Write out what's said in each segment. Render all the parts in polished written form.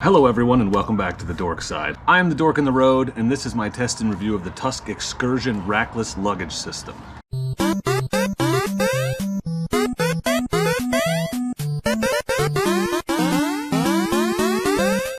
Hello everyone and welcome back to the Dork Side. I am the Dork in the Road and this is my test and review of the Tusk Excursion Rackless luggage system.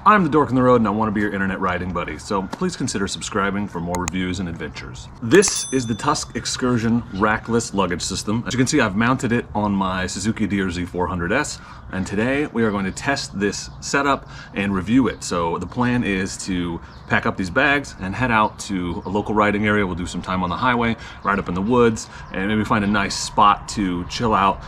I'm the Dork in the Road and I want to be your internet riding buddy, so please consider subscribing for more reviews and adventures. This is the Tusk Excursion Rackless luggage system. As you can see, I've mounted it on my Suzuki DRZ 400S, and today we are going to test this setup and review it. So the plan is to pack up these bags and head out to a local riding area. We'll do some time on the highway, ride up in the woods, and maybe find a nice spot to chill out,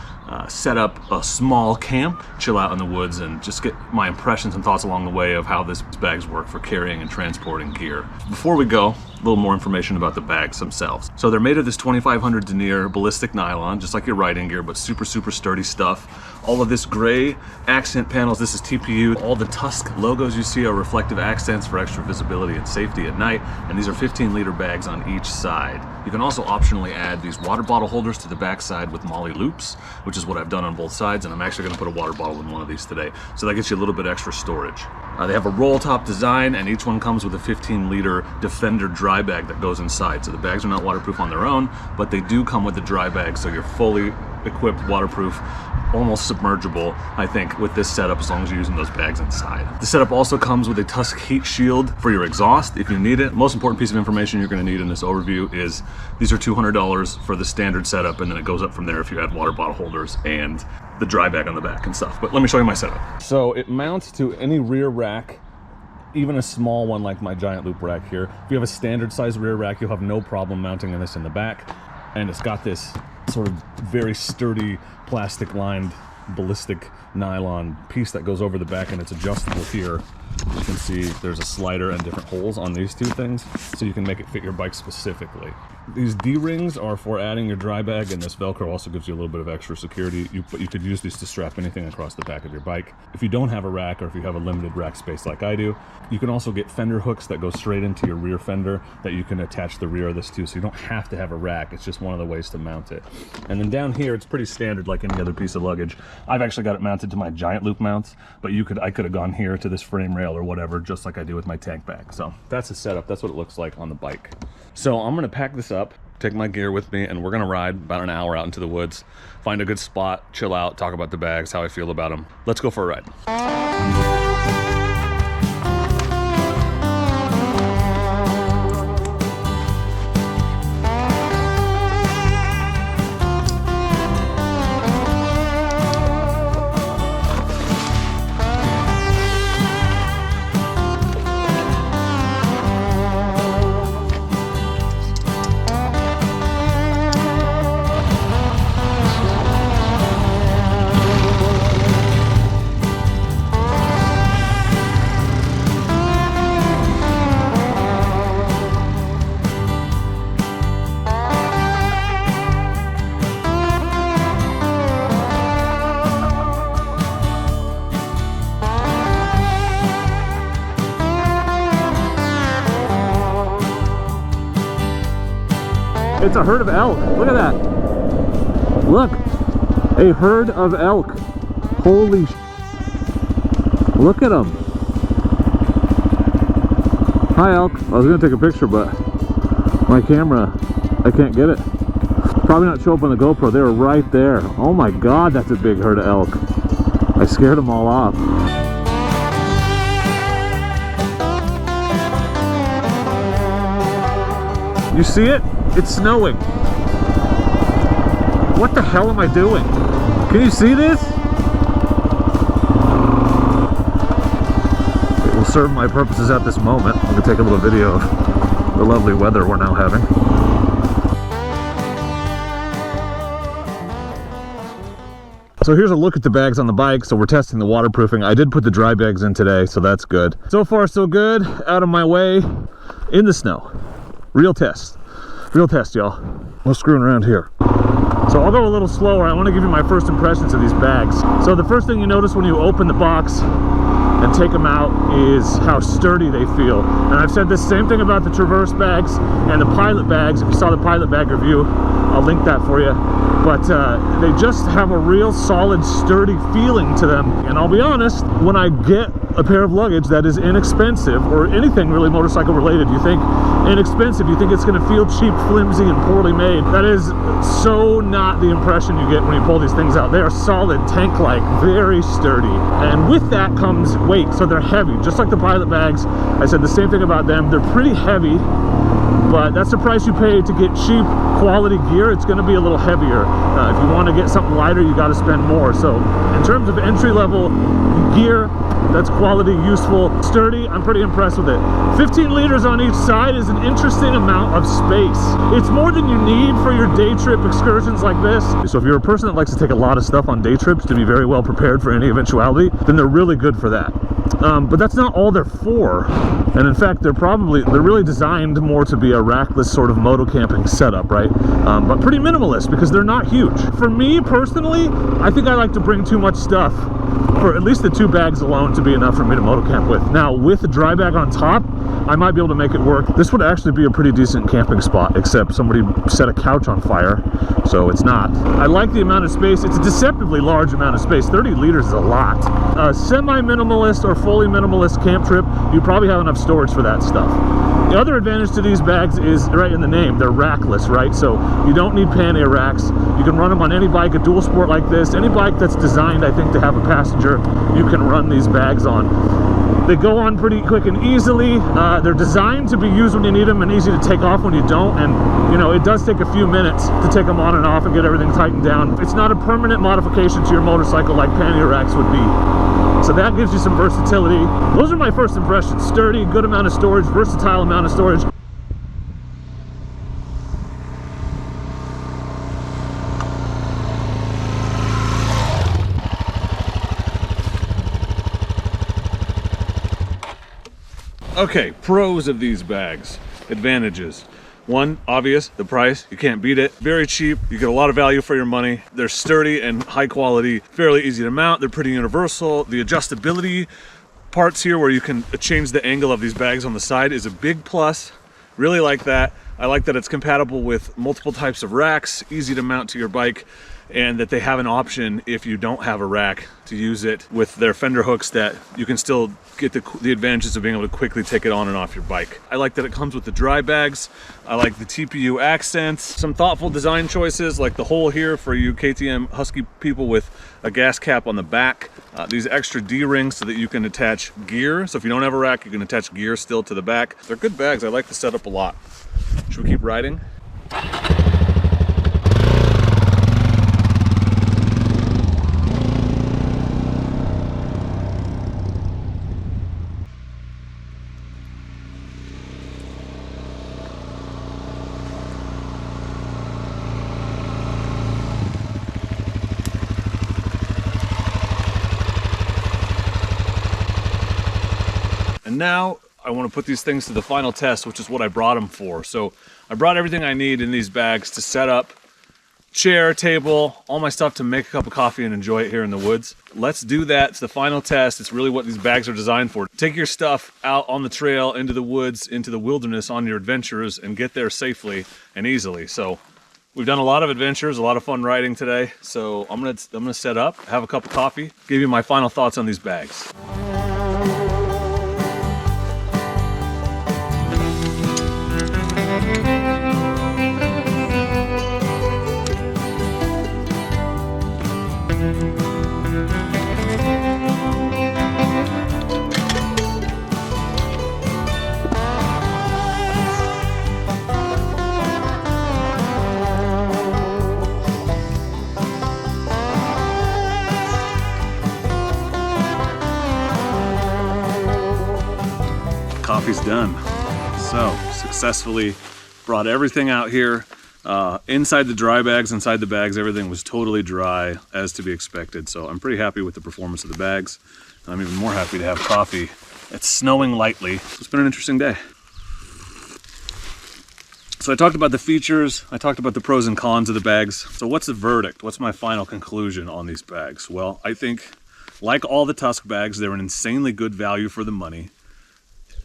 set up a small camp, chill out in the woods, and just get my impressions and thoughts along the way of how these bags work for carrying and transporting gear. Before we go, a little more information about the bags themselves. So they're made of this 2500 denier ballistic nylon, just like your riding gear, but super sturdy stuff. All of this gray accent panels, this is TPU. All the Tusk logos you see are reflective accents for extra visibility and safety at night, and these are 15-liter bags on each side. You can also optionally add these water bottle holders to the back side with MOLLE loops, which is what I've done on both sides, and I'm actually going to put a water bottle in one of these today. So that gets you a little bit extra storage. They have a roll top design, and each one comes with a 15-liter Defender dry bag that goes inside. So the bags are not waterproof on their own, but they do come with a dry bag, so you're fully equipped, waterproof, almost submergible, I think, with this setup, as long as you're using those bags inside. The setup also comes with a Tusk heat shield for your exhaust if you need it. Most important piece of information you're going to need in this overview is these are $200 for the standard setup, and then it goes up from there if you add water bottle holders and the dry bag on the back and stuff. But let me show you my setup. So it mounts to any rear rack, even a small one like my giant loop rack here. If you have a standard size rear rack, you'll have no problem mounting this in the back. And it's got this sort of very sturdy plastic lined ballistic nylon piece that goes over the back, and it's adjustable here. You can see there's a slider and different holes on these two things, so you can make it fit your bike specifically. These D-rings are for adding your dry bag, and this Velcro also gives you a little bit of extra security. But you could use these to strap anything across the back of your bike. If you don't have a rack, or if you have a limited rack space like I do, you can also get fender hooks that go straight into your rear fender that you can attach the rear of this to, so you don't have to have a rack. It's just one of the ways to mount it. And then down here, it's pretty standard like any other piece of luggage. I've actually got it mounted to my giant loop mounts, but I could have gone here to this frame rail or whatever, just like I do with my tank bag. So that's the setup. That's what it looks like on the bike. So I'm gonna pack this up, take my gear with me, and we're gonna ride about an hour out into the woods, find a good spot, chill out, talk about the bags, how I feel about them. Let's go for a ride. It's a herd of elk. Look at that. Look. A herd of elk. Holy sh**. Look at them. Hi, elk. I was going to take a picture, but my camera, I can't get it. Probably not show up on the GoPro. They were right there. Oh my God, that's a big herd of elk. I scared them all off. You see it? It's snowing. What the hell am I doing? Can you see this? It will serve my purposes at this moment. I'm going to take a little video of the lovely weather we're now having. So here's a look at the bags on the bike. So we're testing the waterproofing. I did put the dry bags in today, so that's good. So far so good. Out of my way in the snow. Real test. Real test, y'all. No screwing around here. So I'll go a little slower. I want to give you my first impressions of these bags. So the first thing you notice when you open the box and take them out is how sturdy they feel. And I've said the same thing about the Traverse bags and the Pilot bags. If you saw the Pilot bag review, I'll link that for you. but they just have a real solid, sturdy feeling to them. And I'll be honest, when I get a pair of Luggage that is inexpensive, or anything really motorcycle related, you think inexpensive, you think it's going to feel cheap, flimsy, and poorly made. That is so not the impression you get when you pull these things out. They are solid, tank-like, very sturdy, and with that comes weight, so they're heavy, just like the Pilot bags. I said the same thing about them. They're pretty heavy, but that's the price you pay to get cheap quality gear. It's going to be a little heavier. If you want to get something lighter, you got to spend more. So in terms of entry-level gear that's quality, useful, sturdy, I'm pretty impressed with it. 15 liters on each side is an interesting amount of space. It's more than you need for your day trip excursions like this. So if you're a person that likes to take a lot of stuff on day trips to be very well prepared for any eventuality, then they're really good for that. But that's not all they're for. And in fact, they're really designed more to be a rackless sort of moto camping setup, right? But pretty minimalist, because they're not huge. For me personally, I think I like to bring too much stuff for at least the 2 bags alone to be enough for me to moto camp with. Now, with a dry bag on top, I might be able to make it work. This would actually be a pretty decent camping spot, except somebody set a couch on fire, so it's not. I like the amount of space. It's a deceptively large amount of space. 30 liters is a lot. A semi-minimalist or fully minimalist camp trip, you probably have enough storage for that stuff. The other advantage to these bags is right in the name, they're rackless, right? So you don't need pannier racks. You can run them on any bike, a dual sport like this, any bike that's designed, I think, to have a passenger, you can run these bags on. They go on pretty quick and easily. They're designed to be used when you need them and easy to take off when you don't. And you know, it does take a few minutes to take them on and off and get everything tightened down. It's not a permanent modification to your motorcycle like pannier racks would be. So that gives you some versatility. Those are my first impressions. Sturdy, good amount of storage, versatile amount of storage. Okay, pros of these bags, advantages. One, obvious, the price, you can't beat it. Very cheap, you get a lot of value for your money. They're sturdy and high quality, fairly easy to mount. They're pretty universal. The adjustability parts here where you can change the angle of these bags on the side is a big plus. Really like that. I like that it's compatible with multiple types of racks, easy to mount to your bike, and that they have an option if you don't have a rack to use it with their fender hooks, that you can still get the advantages of being able to quickly take it on and off your bike. I like that it comes with the dry bags. I like the TPU accents, some thoughtful design choices like the hole here for you KTM Husky people with a gas cap on the back. These extra D-rings so that you can attach gear. So if you don't have a rack, you can attach gear still to the back. They're good bags. I like the setup a lot. Should we keep riding? And now I want to put these things to the final test, which is what I brought them for. So I brought everything I need in these bags to set up chair, table, all my stuff to make a cup of coffee and enjoy it here in the woods. Let's do that. It's the final test. It's really what these bags are designed for. Take your stuff out on the trail, into the woods, into the wilderness on your adventures, and get there safely and easily. So we've done a lot of adventures, a lot of fun riding today. So I'm gonna set up, have a cup of coffee, give you my final thoughts on these bags. Coffee's done. So successfully brought everything out here. Inside the dry bags, inside the bags, everything was totally dry as to be expected. So I'm pretty happy with the performance of the bags. And I'm even more happy to have coffee. It's snowing lightly. So it's been an interesting day. So I talked about the features. I talked about the pros and cons of the bags. So what's the verdict? What's my final conclusion on these bags? Well, I think like all the Tusk bags, they're an insanely good value for the money.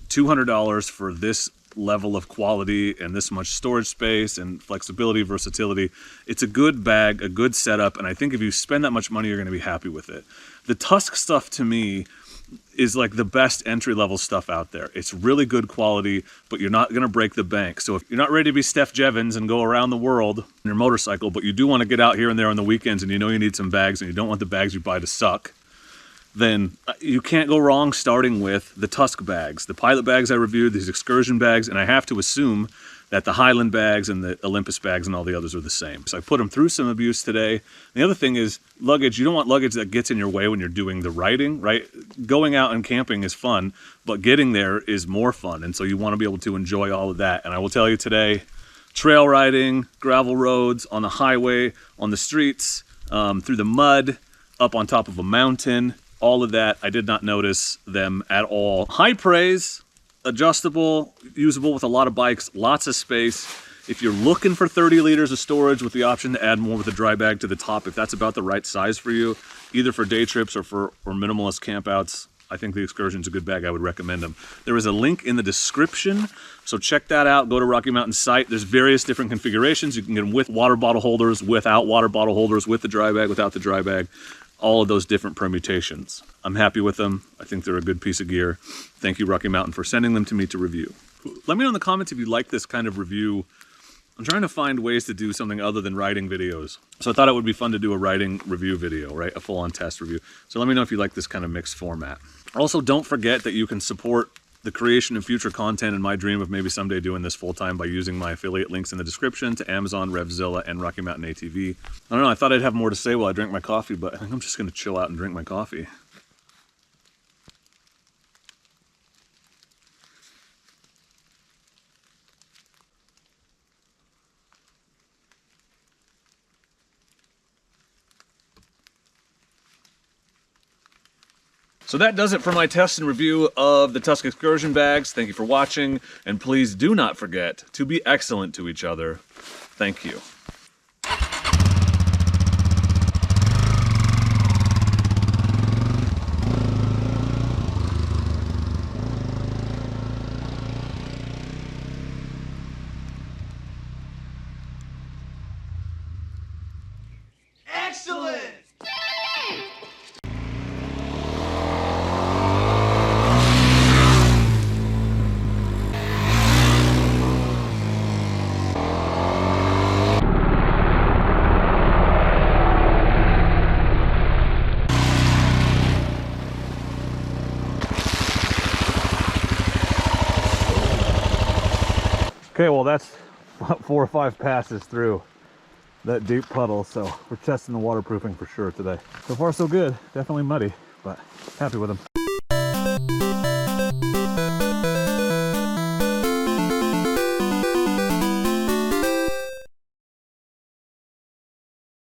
$200 for this level of quality and this much storage space and flexibility, versatility. It's a good bag, a good setup, and I think if you spend that much money, you're going to be happy with it. The Tusk stuff to me is like the best entry-level stuff out there. It's really good quality, but you're not gonna break the bank. So if you're not ready to be Steph Jevons and go around the world on your motorcycle, but you do wanna get out here and there on the weekends and you know you need some bags and you don't want the bags you buy to suck, then you can't go wrong starting with the Tusk bags. The pilot bags I reviewed, these excursion bags, and I have to assume that the Highland bags and the Olympus bags and all the others are the same. So I put them through some abuse today. The other thing is luggage. You don't want luggage that gets in your way when you're doing the riding, right? Going out and camping is fun, but getting there is more fun. And so you want to be able to enjoy all of that. And I will tell you today, trail riding, gravel roads, on the highway, on the streets, through the mud, up on top of a mountain, all of that, I did not notice them at all. High praise. Adjustable, usable with a lot of bikes, lots of space. If you're looking for 30 liters of storage with the option to add more with a dry bag to the top, if that's about the right size for you, either for day trips or for minimalist campouts, I think the Excursion's a good bag. I would recommend them. There is a link in the description, so check that out. Go to Rocky Mountain's site. There's various different configurations. You can get them with water bottle holders, without water bottle holders, with the dry bag, without the dry bag. All of those different permutations. I'm happy with them. I think they're a good piece of gear. Thank you, Rocky Mountain, for sending them to me to review. Let me know in the comments if you like this kind of review. I'm trying to find ways to do something other than riding videos. So I thought it would be fun to do a riding review video, right? A full-on test review. So let me know if you like this kind of mixed format. Also, don't forget that you can support the creation of future content and my dream of maybe someday doing this full-time by using my affiliate links in the description to Amazon, RevZilla, and Rocky Mountain ATV. I don't know, I thought I'd have more to say while I drank my coffee, but I think I'm just gonna chill out and drink my coffee. So that does it for my test and review of the Tusk Excursion bags. Thank you for watching, and please do not forget to be excellent to each other. Thank you. Excellent! Okay, well that's about 4 or 5 passes through that deep puddle, so we're testing the waterproofing for sure today. So far so good, definitely muddy, but happy with them.